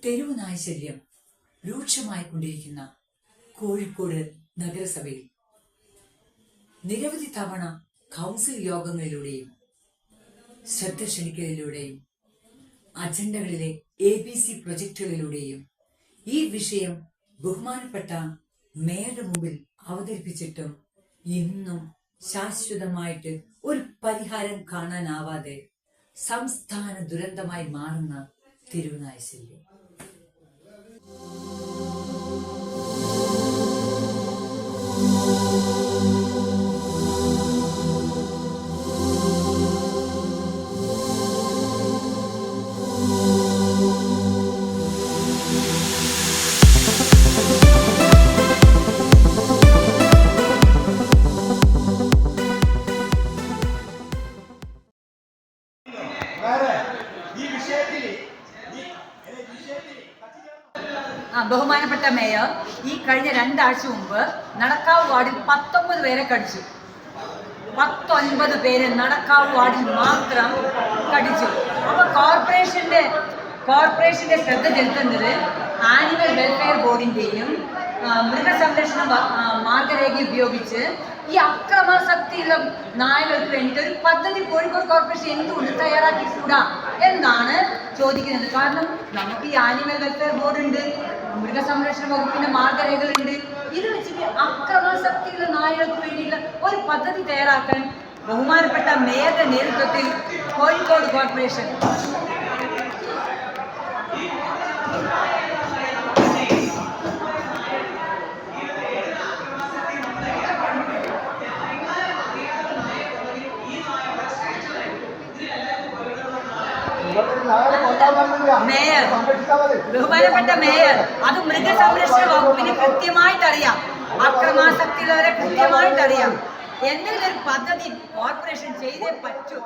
തെരുവ് നായശല്യം രൂക്ഷമായിക്കൊണ്ടിരിക്കുന്ന കോഴിക്കോട് നഗരസഭയിൽ നിരവധി തവണ കൗൺസിൽ യോഗങ്ങളിലൂടെയും ശ്രദ്ധ ക്ഷണിക്കലിലൂടെയും അജണ്ടകളിലെ ABC പ്രൊജക്ടുകളിലൂടെയും ഈ വിഷയം ബഹുമാനപ്പെട്ട മേയറുടെ മുമ്പിൽ അവതരിപ്പിച്ചിട്ടും ഇന്നും ശാശ്വതമായിട്ട് ഒരു പരിഹാരം കാണാനാവാതെ സംസ്ഥാന ദുരന്തമായി മാറുന്ന തെരുവ് നായശല്യം. ബഹുമാനപ്പെട്ട മേയർ ഈ കഴിഞ്ഞ 2 ആഴ്ച മുമ്പ് നടക്കാവ് വാർഡിൽ 19 പേരെ കടിച്ചു. 19 പേര് നടക്കാവ് വാർഡിൽ മാത്രം കടിച്ചു. അപ്പൊ കോർപ്പറേഷന്റെ ശ്രദ്ധ ചെലുത്തുന്നത് ആനിമൽ വെൽഫെയർ ബോർഡിന്റെയും മൃഗസംരക്ഷണ മാർഗരേഖ ഉപയോഗിച്ച് ഈ അക്രമാസക്തിയുള്ള നായകൾക്ക് വേണ്ടിയിട്ട് ഒരു പദ്ധതി കോഴിക്കോട് കോർപ്പറേഷൻ എന്തുകൊണ്ട് തയ്യാറാക്കിക്കൂടാ എന്നാണ് ചോദിക്കുന്നത്. കാരണം നമുക്ക് ഈ ആനിമൽ വെൽഫെയർ ബോർഡ് ഉണ്ട്, മൃഗസംരക്ഷണ വകുപ്പിന്റെ മാർഗരേഖകളുണ്ട്. ഇത് വെച്ചിട്ട് അക്രമാസക്തിയുള്ള നായകൾക്ക് വേണ്ടിയിട്ടുള്ള ഒരു പദ്ധതി തയ്യാറാക്കാൻ ബഹുമാനപ്പെട്ട മേയറുടെ നേതൃത്വത്തിൽ കോഴിക്കോട് കോർപ്പറേഷൻ ബഹുമാനപ്പെട്ട മേയർ അത് മൃഗസംരക്ഷണ വകുപ്പിന് കൃത്യമായിട്ടറിയാം, അക്രമാസക്തിയുള്ളവരെ കൃത്യമായിട്ടറിയാം. എന്തെങ്കിലും ഒരു പദ്ധതി കോർപ്പറേഷൻ ചെയ്തേ പറ്റൂ.